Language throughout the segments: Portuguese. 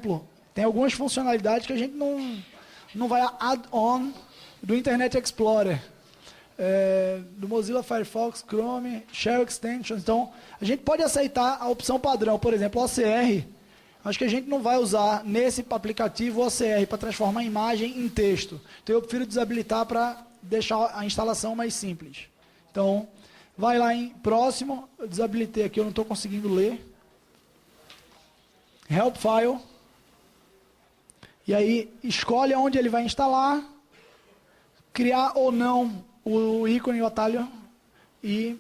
exemplo, tem algumas funcionalidades que a gente não vai add-on do Internet Explorer, do Mozilla Firefox, Chrome, Shell Extensions. Então, a gente pode aceitar a opção padrão, por exemplo, OCR. Acho que a gente não vai usar nesse aplicativo OCR para transformar a imagem em texto. Então, eu prefiro desabilitar para deixar a instalação mais simples. Então, vai lá em próximo, eu desabilitei aqui, eu não estou conseguindo ler. Help File. E aí, escolhe onde ele vai instalar, criar ou não o ícone, o atalho, e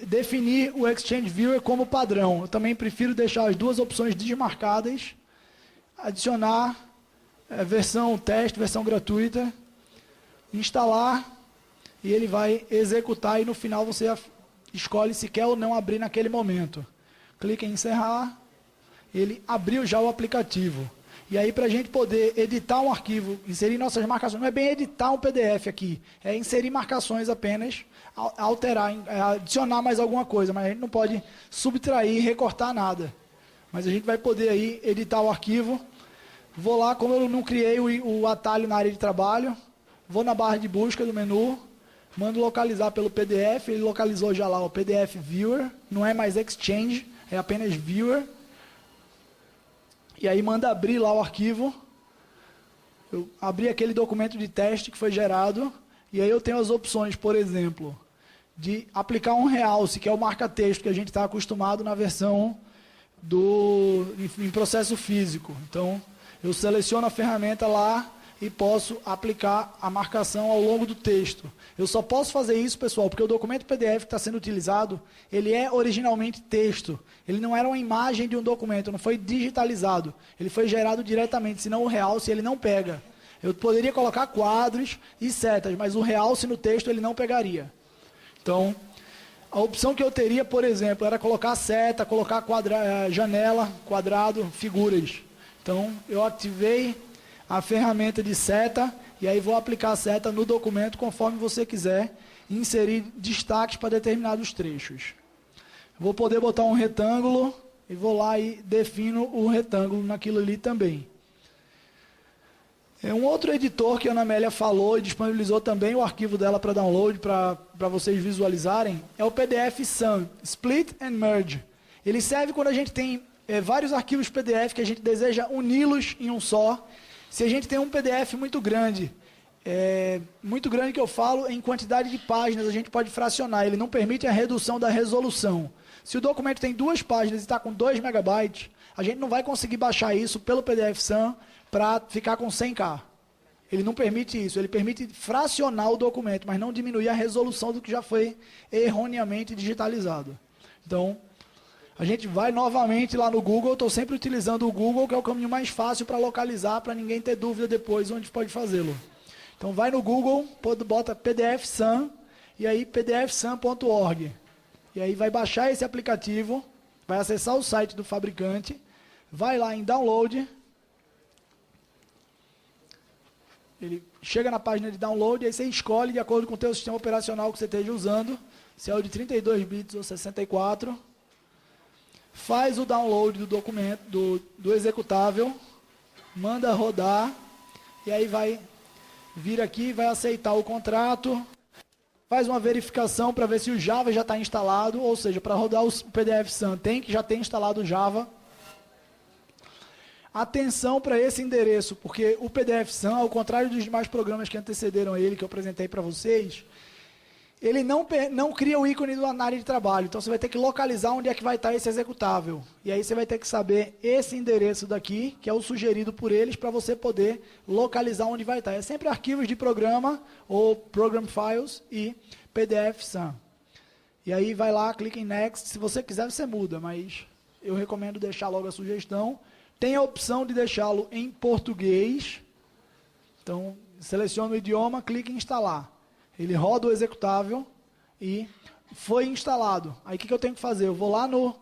definir o Exchange Viewer como padrão. Eu também prefiro deixar as duas opções desmarcadas, adicionar versão teste, versão gratuita, instalar, e ele vai executar, e no final você escolhe se quer ou não abrir naquele momento. Clica em encerrar, ele abriu já o aplicativo. E aí, para a gente poder editar um arquivo, inserir nossas marcações, não é bem editar um PDF aqui, é inserir marcações apenas, alterar, adicionar mais alguma coisa, mas a gente não pode subtrair, recortar nada. Mas a gente vai poder aí editar o arquivo. Vou lá, como eu não criei o atalho na área de trabalho, vou na barra de busca do menu, mando localizar pelo PDF, ele localizou já lá o PDF Viewer, não é mais Exchange, é apenas Viewer. E aí manda abrir lá o arquivo. Eu abri aquele documento de teste que foi gerado. E aí eu tenho as opções, por exemplo, de aplicar um realce, que é o marca-texto que a gente está acostumado na versão em processo físico. Então, eu seleciono a ferramenta lá e posso aplicar a marcação ao longo do texto. Eu só posso fazer isso, pessoal, porque o documento PDF que está sendo utilizado, ele é originalmente texto. Ele não era uma imagem de um documento, não foi digitalizado. Ele foi gerado diretamente, senão o realce ele não pega. Eu poderia colocar quadros e setas, mas o realce no texto ele não pegaria. Então, a opção que eu teria, por exemplo, era colocar seta, colocar janela, quadrado, figuras. Então, eu ativei a ferramenta de seta, e aí vou aplicar a seta no documento conforme você quiser, e inserir destaques para determinados trechos. Vou poder botar um retângulo, e vou lá e defino o retângulo naquilo ali também. Um outro editor que a Ana Amélia falou e disponibilizou também o arquivo dela para download, para vocês visualizarem, é o PDF SAM, Split and Merge. Ele serve quando a gente tem vários arquivos PDF que a gente deseja uni-los em um só. Se a gente tem um PDF muito grande que eu falo em quantidade de páginas, a gente pode fracionar, ele não permite a redução da resolução. Se o documento tem 2 páginas e está com 2 megabytes, a gente não vai conseguir baixar isso pelo PDF SAM para ficar com 100K. Ele não permite isso, ele permite fracionar o documento, mas não diminuir a resolução do que já foi erroneamente digitalizado. Então, a gente vai novamente lá no Google, estou sempre utilizando o Google, que é o caminho mais fácil para localizar, para ninguém ter dúvida depois onde pode fazê-lo. Então vai no Google, bota PDF SAM, e aí pdfsam.org. E aí vai baixar esse aplicativo, vai acessar o site do fabricante, vai lá em download, ele chega na página de download, aí você escolhe de acordo com o teu sistema operacional que você esteja usando, se é o de 32 bits ou 64, faz o download do documento, do executável, manda rodar, e aí vai vir aqui, vai aceitar o contrato, faz uma verificação para ver se o Java já está instalado, ou seja, para rodar o PDF SAM tem que já ter instalado o Java. Atenção para esse endereço, porque o PDF SAM, ao contrário dos demais programas que antecederam ele, que eu apresentei para vocês, ele não cria o ícone na área de trabalho, então você vai ter que localizar onde é que vai estar esse executável. E aí você vai ter que saber esse endereço daqui, que é o sugerido por eles, para você poder localizar onde vai estar. É sempre arquivos de programa, ou Program Files, e PDF SAM. E aí vai lá, clica em Next, se você quiser você muda, mas eu recomendo deixar logo a sugestão. Tem a opção de deixá-lo em português, então seleciona o idioma, clica em instalar. Ele roda o executável e foi instalado. Aí o que eu tenho que fazer? Eu vou lá no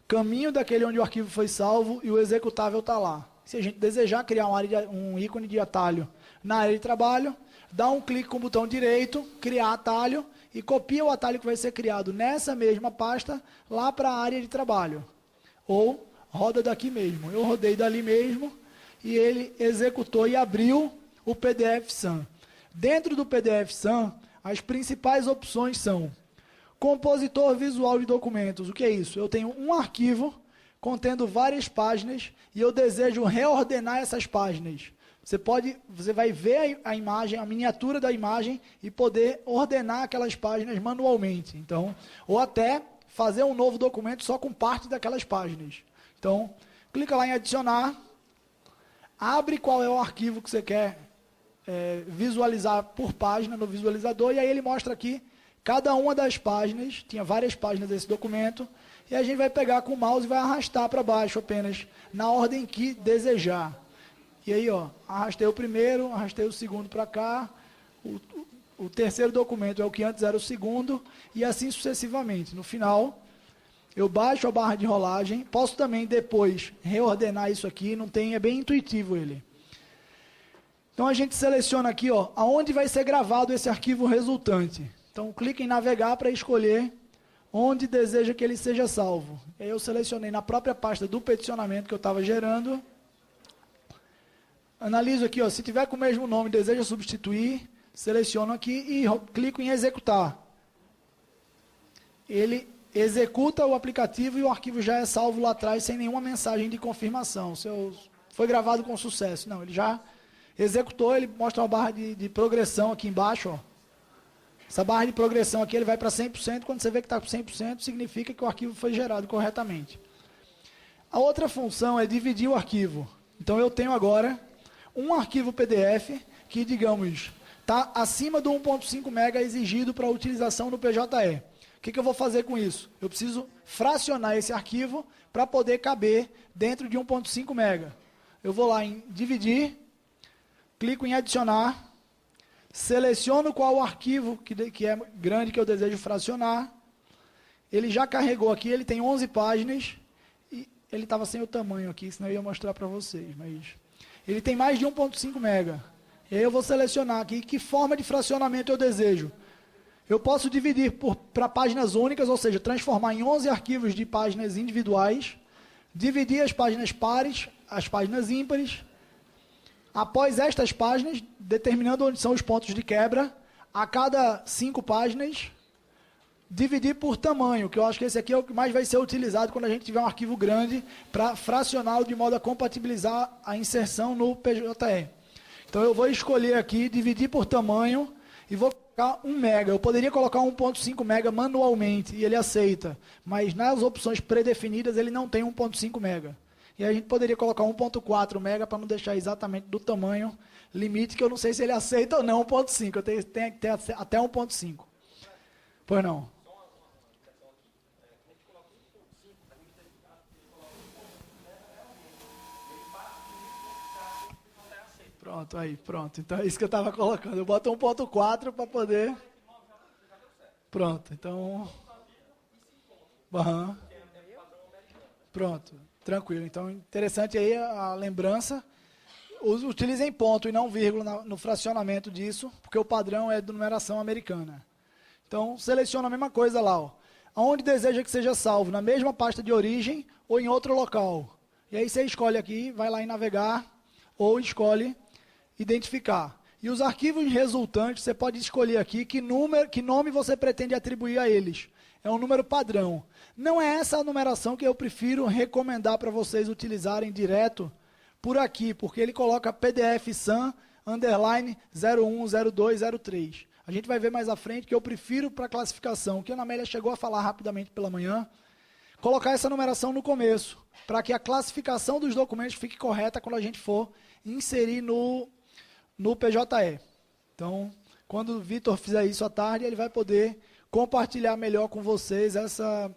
caminho daquele onde o arquivo foi salvo e o executável está lá. Se a gente desejar criar um ícone de atalho na área de trabalho, dá um clique com o botão direito, criar atalho, e copia o atalho que vai ser criado nessa mesma pasta lá para a área de trabalho. Ou roda daqui mesmo. Eu rodei dali mesmo e ele executou e abriu o PDF-SAM. Dentro do PDF-SAM, as principais opções são compositor visual de documentos. O que é isso? Eu tenho um arquivo contendo várias páginas e eu desejo reordenar essas páginas. Você vai ver a imagem, a miniatura da imagem e poder ordenar aquelas páginas manualmente. Então, ou até fazer um novo documento só com parte daquelas páginas. Então, clica lá em adicionar, abre qual é o arquivo que você quer visualizar por página no visualizador, e aí ele mostra aqui cada uma das páginas, tinha várias páginas desse documento, e a gente vai pegar com o mouse e vai arrastar para baixo apenas, na ordem que desejar. E aí, ó, arrastei o primeiro, arrastei o segundo para cá, o terceiro documento é o que antes era o segundo, e assim sucessivamente. No final, eu baixo a barra de rolagem, posso também depois reordenar isso aqui, é bem intuitivo ele. Então a gente seleciona aqui, ó, aonde vai ser gravado esse arquivo resultante. Então clique em navegar para escolher onde deseja que ele seja salvo. E aí eu selecionei na própria pasta do peticionamento que eu estava gerando. Analiso aqui, ó, se tiver com o mesmo nome, deseja substituir, seleciono aqui e clico em executar. Ele executa o aplicativo e o arquivo já é salvo lá atrás sem nenhuma mensagem de confirmação. Foi gravado com sucesso. Não, ele já executou, ele mostra uma barra de progressão aqui embaixo, ó. Essa barra de progressão aqui, ele vai para 100%, quando você vê que está com 100%, significa que o arquivo foi gerado corretamente. A outra função é dividir o arquivo. Então eu tenho agora um arquivo PDF que, digamos, está acima do 1.5 MB exigido para utilização no PJE. O que eu vou fazer com isso? Eu preciso fracionar esse arquivo para poder caber dentro de 1.5 MB. Eu vou lá em dividir, clico em adicionar, seleciono qual arquivo que é grande que eu desejo fracionar. Ele já carregou aqui, ele tem 11 páginas, e ele estava sem o tamanho aqui, senão eu ia mostrar para vocês, mas ele tem mais de 1.5 MB. E aí eu vou selecionar aqui que forma de fracionamento eu desejo. Eu posso dividir para páginas únicas, ou seja, transformar em 11 arquivos de páginas individuais, dividir as páginas pares, as páginas ímpares. Após estas páginas, determinando onde são os pontos de quebra, a cada 5 páginas, dividir por tamanho, que eu acho que esse aqui é o que mais vai ser utilizado quando a gente tiver um arquivo grande, para fracioná-lo de modo a compatibilizar a inserção no PJE. Então eu vou escolher aqui, dividir por tamanho, e vou colocar 1 MB. Eu poderia colocar 1.5 MB manualmente, e ele aceita, mas nas opções predefinidas ele não tem 1.5 MB. E a gente poderia colocar 1.4 MB para não deixar exatamente do tamanho limite, que eu não sei se ele aceita ou não 1.5. Eu tenho que ter até 1.5. Pois não. Pronto, aí, pronto. Então é isso que eu estava colocando. Eu boto 1.4 para poder... Pronto, então... Uhum. Pronto. Tranquilo, então interessante aí a lembrança, utilizem ponto e não vírgula no fracionamento disso, porque o padrão é de numeração americana. Então seleciona a mesma coisa lá, ó. Aonde deseja que seja salvo, na mesma pasta de origem ou em outro local. E aí você escolhe aqui, vai lá em navegar, ou escolhe identificar. E os arquivos resultantes, você pode escolher aqui que nome você pretende atribuir a eles. É um número padrão. Não é essa a numeração que eu prefiro recomendar para vocês utilizarem direto por aqui, porque ele coloca PDF-SAM _ 010203. A gente vai ver mais à frente que eu prefiro para classificação, que a Ana Amélia chegou a falar rapidamente pela manhã, colocar essa numeração no começo, para que a classificação dos documentos fique correta quando a gente for inserir no PJE. Então, quando o Vitor fizer isso à tarde, ele vai poder compartilhar melhor com vocês essa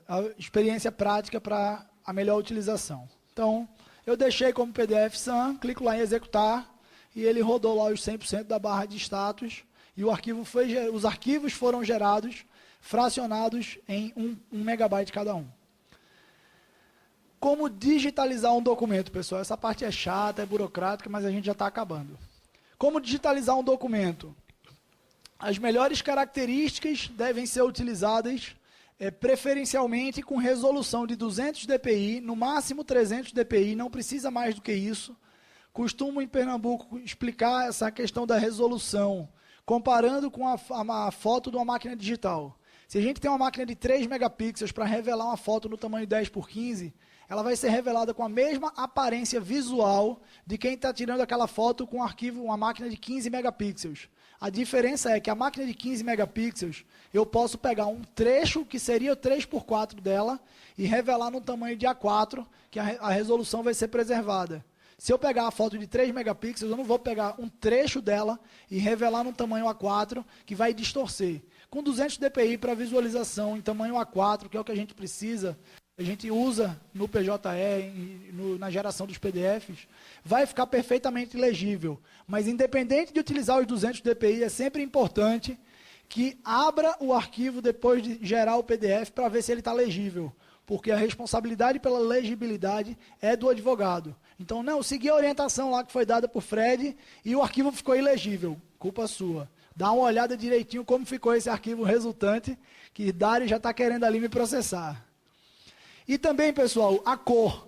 a experiência prática para a melhor utilização. Então, eu deixei como PDF-SAM, clico lá em executar, e ele rodou lá os 100% da barra de status, e os arquivos foram gerados, fracionados em 1 MB cada um. Como digitalizar um documento, pessoal? Essa parte é chata, é burocrática, mas a gente já está acabando. Como digitalizar um documento? As melhores características devem ser utilizadas preferencialmente com resolução de 200 dpi, no máximo 300 dpi, não precisa mais do que isso. Costumo, em Pernambuco, explicar essa questão da resolução, comparando com a foto de uma máquina digital. Se a gente tem uma máquina de 3 megapixels para revelar uma foto no tamanho 10x15, ela vai ser revelada com a mesma aparência visual de quem está tirando aquela foto com um arquivo, uma máquina de 15 megapixels. A diferença é que a máquina de 15 megapixels, eu posso pegar um trecho que seria o 3x4 dela e revelar no tamanho de A4, que a resolução vai ser preservada. Se eu pegar a foto de 3 megapixels, eu não vou pegar um trecho dela e revelar no tamanho A4, que vai distorcer. Com 200 dpi para visualização em tamanho A4, que é o que a gente precisa, a gente usa no PJE, na geração dos PDFs, vai ficar perfeitamente legível. Mas independente de utilizar os 200 dpi, é sempre importante que abra o arquivo depois de gerar o PDF para ver se ele está legível. Porque a responsabilidade pela legibilidade é do advogado. Então, não, segui a orientação lá que foi dada por Fred e o arquivo ficou ilegível. Culpa sua. Dá uma olhada direitinho como ficou esse arquivo resultante, que Dário já está querendo ali me processar. E também, pessoal, a cor.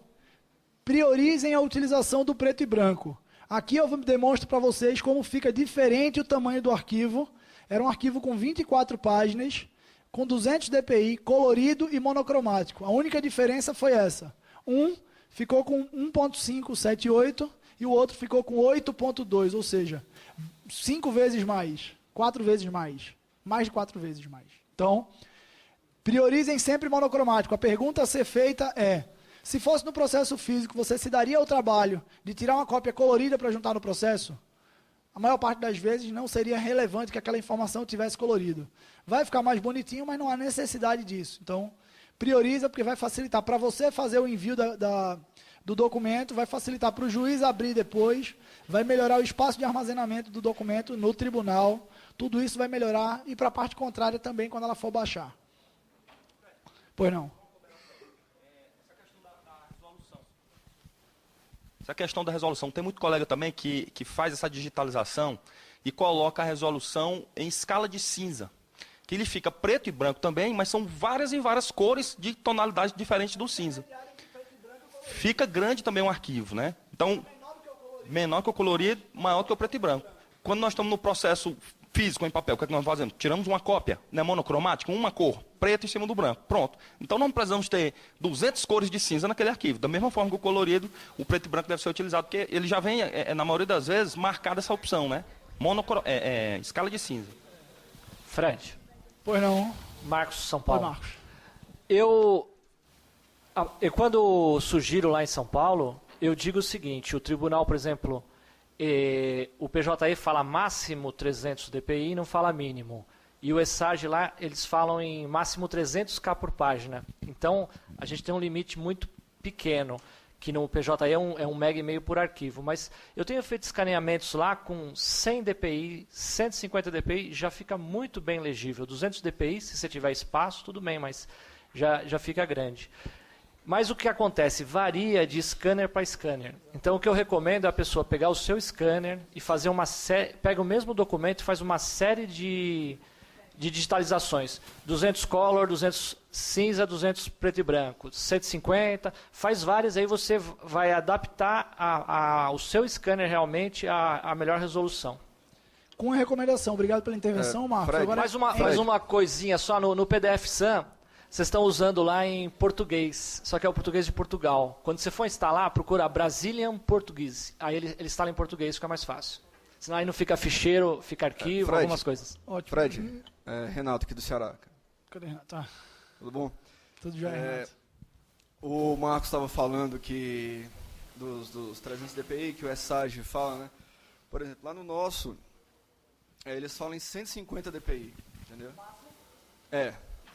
Priorizem a utilização do preto e branco. Aqui eu demonstro para vocês como fica diferente o tamanho do arquivo. Era um arquivo com 24 páginas, com 200 dpi, colorido e monocromático. A única diferença foi essa. Um ficou com 1.578 e o outro ficou com 8.2, ou seja, 5 vezes mais, 4 vezes mais de 4 vezes mais. Então, priorizem sempre monocromático. A pergunta a ser feita é, se fosse no processo físico, você se daria ao trabalho de tirar uma cópia colorida para juntar no processo? A maior parte das vezes não seria relevante que aquela informação tivesse colorido. Vai ficar mais bonitinho, mas não há necessidade disso. Então, prioriza, porque vai facilitar para você fazer o envio do documento, vai facilitar para o juiz abrir depois, vai melhorar o espaço de armazenamento do documento no tribunal, tudo isso vai melhorar, e para a parte contrária também, quando ela for baixar. Pois não. Essa questão da resolução, tem muito colega também que faz essa digitalização e coloca a resolução em escala de cinza. Que ele fica preto e branco também, mas são várias e várias cores de tonalidade diferente do cinza. Fica grande também um arquivo, né? Então, menor que o colorido, maior que o preto e branco. Quando nós estamos no processo físico em papel, o que é que nós fazemos? Tiramos uma cópia, né, monocromática, uma cor, preto em cima do branco, pronto. Então não precisamos ter 200 cores de cinza naquele arquivo. Da mesma forma que o colorido, o preto e branco deve ser utilizado, porque ele já vem, na maioria das vezes, marcada essa opção, né? Escala de cinza. Fred. Pois não. Marcos, São Paulo. Pois, Marcos. Eu quando surgiram lá em São Paulo, eu digo o seguinte, o tribunal, por exemplo, o PJE fala máximo 300 dpi e não fala mínimo. E o ESAG lá, eles falam em máximo 300K por página. Então, a gente tem um limite muito pequeno, que no PJE é 1,5 MB por arquivo. Mas eu tenho feito escaneamentos lá com 100 dpi, 150 dpi, já fica muito bem legível. 200 dpi, se você tiver espaço, tudo bem, mas já fica grande. Mas o que acontece? Varia de scanner para scanner. Então, o que eu recomendo é a pessoa pegar o seu scanner e fazer uma série, pega o mesmo documento e faz uma série de digitalizações. 200 color, 200 cinza, 200 preto e branco, 150, faz várias, aí você vai adaptar o seu scanner realmente à melhor resolução. Com a recomendação, obrigado pela intervenção, Marcos. Fred, Agora, Mais uma coisinha só, no PDF SAM, vocês estão usando lá em português, só que é o português de Portugal. Quando você for instalar, procura Brazilian Portuguese. Aí ele instala em português, fica mais fácil. Senão aí não fica ficheiro, fica arquivo, Fred, algumas coisas. ótimo. Fred, Renato aqui do Ceará. Cadê Renato? Tá, Tudo bom? tudo já, Renato. O Marcos estava falando que dos 300 dpi que o ESAG fala, né? Por exemplo, lá no nosso, eles falam em 150 dpi, entendeu?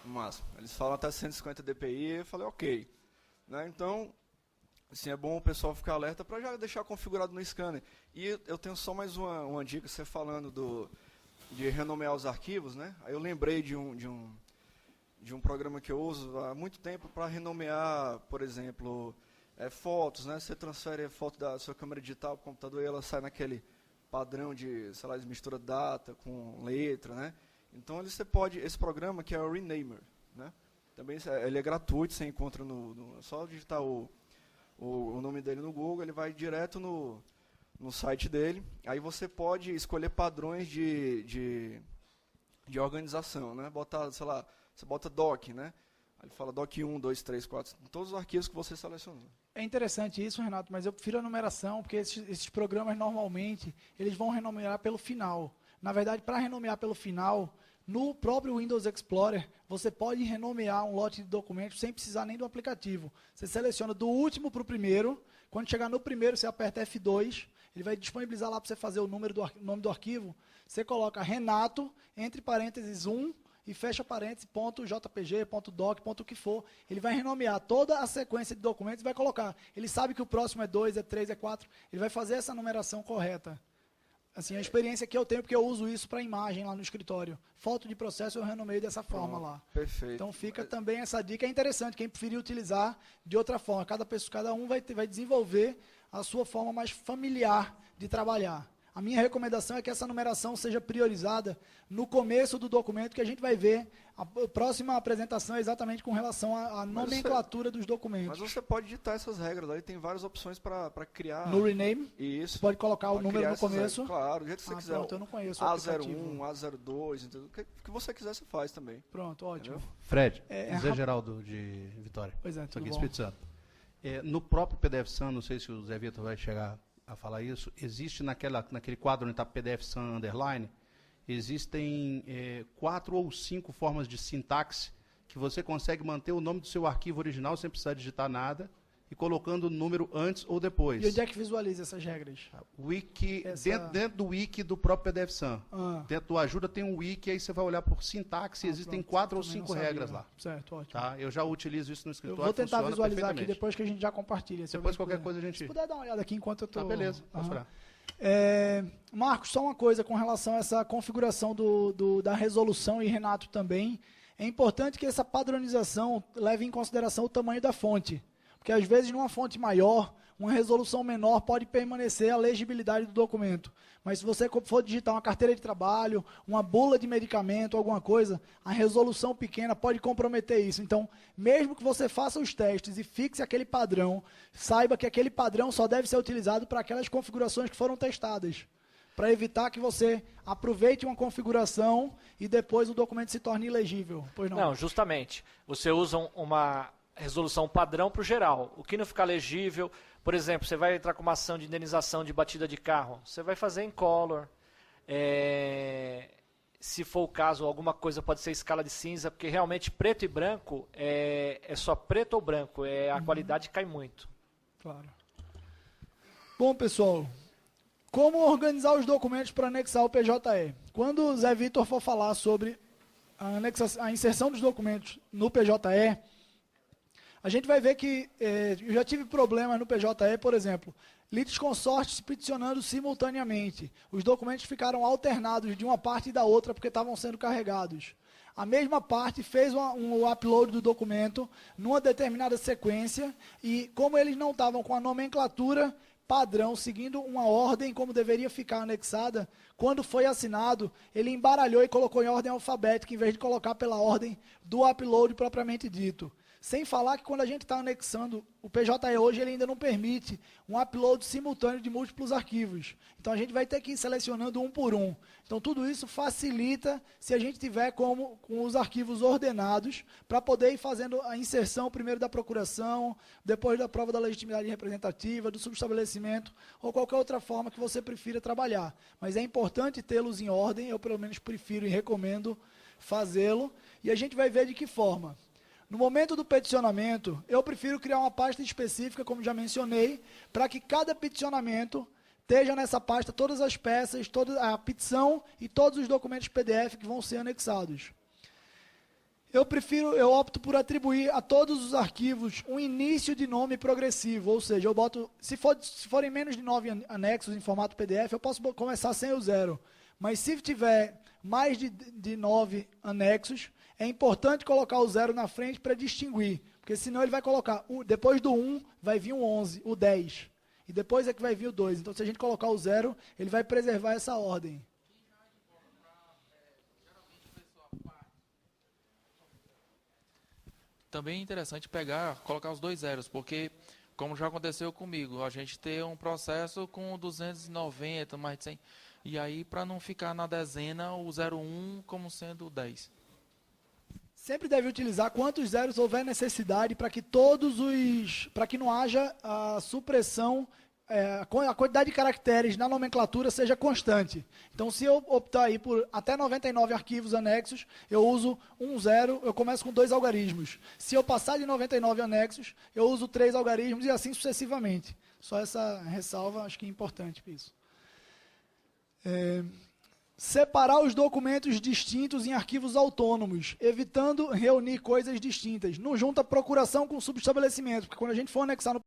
No máximo. Eles falam até 150 dpi e eu falei, ok. Né? Então, assim, é bom o pessoal ficar alerta para já deixar configurado no scanner. E eu tenho só mais uma dica, você falando de renomear os arquivos, né? Aí eu lembrei de um programa que eu uso há muito tempo para renomear, por exemplo, fotos, né? Você transfere a foto da sua câmera digital para o computador e ela sai naquele padrão de, sei lá, de mistura data com letra, né? Então você pode, esse programa que é o Renamer, né? Também ele é gratuito, você encontra é só digitar o nome dele no Google, ele vai direto no site dele. Aí você pode escolher padrões de organização, né? Botar, sei lá, você bota doc, né? Aí ele fala doc 1, 2, 3, 4, todos os arquivos que você selecionou. É interessante isso, Renato, mas eu prefiro a numeração, porque esses programas, normalmente, eles vão renomear pelo final. Na verdade, para renomear pelo final, no próprio Windows Explorer, você pode renomear um lote de documentos sem precisar nem do aplicativo. Você seleciona do último para o primeiro, quando chegar no primeiro, você aperta F2, ele vai disponibilizar lá para você fazer o nome do arquivo, você coloca Renato, entre parênteses 1, e fecha parênteses, .jpg, .doc, o que for. Ele vai renomear toda a sequência de documentos e vai colocar. Ele sabe que o próximo é 2, é 3, é 4. Ele vai fazer essa numeração correta. Assim, a experiência que eu tenho, porque eu uso isso para imagem lá no escritório. Foto de processo eu renomeio dessa forma lá. Perfeito. Então fica também essa dica, é interessante, quem preferir utilizar de outra forma. Cada um vai desenvolver a sua forma mais familiar de trabalhar. A minha recomendação é que essa numeração seja priorizada no começo do documento, que a gente vai ver. A próxima apresentação é exatamente com relação à nomenclatura dos documentos. Mas você pode digitar essas regras, aí tem várias opções para criar. No rename, isso. você pode colocar o número no começo. Regras. Claro, do jeito que você quiser. Pronto, eu não conheço o A01, A02, entendeu? O que você quiser você faz também. Pronto, ótimo. Entendeu? Fred, Zé Geraldo de Vitória. Pois é, Estou tudo aqui, bom. Espírito Santo. No próprio PDF-SAN, não sei se o Zé Vitor vai chegar a falar isso, existe naquele quadro onde está PDF-SAN underline, existem 4 ou 5 formas de sintaxe que você consegue manter o nome do seu arquivo original sem precisar digitar nada e colocando o número antes ou depois. E onde é que visualiza essas regras? Wiki, dentro do wiki do próprio PDF-SAN. Dentro do Ajuda tem um wiki, aí você vai olhar por sintaxe, existem pronto, 4 ou também 5 não sabia. regras lá. Certo, ótimo. Tá? Eu já utilizo isso no Eu escritório. vou tentar funciona visualizar aqui perfeitamente. depois que a gente já compartilha. se Depois eu qualquer puder. coisa a Se gente... puder dar uma olhada aqui enquanto eu estou... Tá, beleza, posso olhar. Marcos, só uma coisa com relação a essa configuração da resolução, e Renato também. É importante que essa padronização leve em consideração o tamanho da fonte. Porque às vezes numa fonte maior, uma resolução menor pode permanecer a legibilidade do documento. Mas se você for digitar uma carteira de trabalho, uma bula de medicamento, alguma coisa, a resolução pequena pode comprometer isso. Então, mesmo que você faça os testes e fixe aquele padrão, saiba que aquele padrão só deve ser utilizado para aquelas configurações que foram testadas. Para evitar que você aproveite uma configuração e depois o documento se torne ilegível. Pois não? Não, justamente. Você usa uma resolução padrão para o geral. O que não ficar legível, por exemplo, você vai entrar com uma ação de indenização de batida de carro, você vai fazer em color. Se for o caso, alguma coisa pode ser escala de cinza, porque realmente preto e branco é só preto ou branco, a qualidade cai muito. Claro. Bom, pessoal, como organizar os documentos para anexar o PJE? Quando o Zé Vitor for falar sobre a inserção dos documentos no PJE, a gente vai ver que eu já tive problemas no PJE, por exemplo, litisconsortes peticionando simultaneamente. Os documentos ficaram alternados de uma parte e da outra porque estavam sendo carregados. A mesma parte fez um upload do documento numa determinada sequência e, como eles não estavam com a nomenclatura padrão, seguindo uma ordem como deveria ficar anexada, quando foi assinado, ele embaralhou e colocou em ordem alfabética, em vez de colocar pela ordem do upload propriamente dito. Sem falar que quando a gente está anexando, o PJE hoje ele ainda não permite um upload simultâneo de múltiplos arquivos. Então a gente vai ter que ir selecionando um por um. Então tudo isso facilita se a gente tiver com os arquivos ordenados, para poder ir fazendo a inserção primeiro da procuração, depois da prova da legitimidade representativa, do subestabelecimento, ou qualquer outra forma que você prefira trabalhar. Mas é importante tê-los em ordem, eu pelo menos prefiro e recomendo fazê-lo, e a gente vai ver de que forma. No momento do peticionamento, eu prefiro criar uma pasta específica, como já mencionei, para que cada peticionamento esteja nessa pasta todas as peças, toda a petição e todos os documentos PDF que vão ser anexados. Eu opto por atribuir a todos os arquivos um início de nome progressivo, ou seja, eu boto, se forem menos de 9 anexos em formato PDF, eu posso começar sem o 0. Mas se tiver mais de 9 anexos, é importante colocar o 0 na frente para distinguir, porque senão ele vai colocar, depois do 1 vai vir o 11, o 10, e depois é que vai vir o 2. Então se a gente colocar o 0, ele vai preservar essa ordem. também é interessante colocar os 2 zeros, porque, como já aconteceu comigo, a gente ter um processo com 290, mais de 100, e aí para não ficar na dezena o 01 como sendo 10. Sempre deve utilizar quantos zeros houver necessidade para que para que não haja a supressão, a quantidade de caracteres na nomenclatura seja constante. Então, se eu optar aí por até 99 arquivos anexos, eu uso 1 zero, eu começo com 2 algarismos. Se eu passar de 99 anexos, eu uso 3 algarismos e assim sucessivamente. Só essa ressalva, acho que é importante para isso. Separar os documentos distintos em arquivos autônomos, evitando reunir coisas distintas. Não junta procuração com subestabelecimento, porque quando a gente for anexar no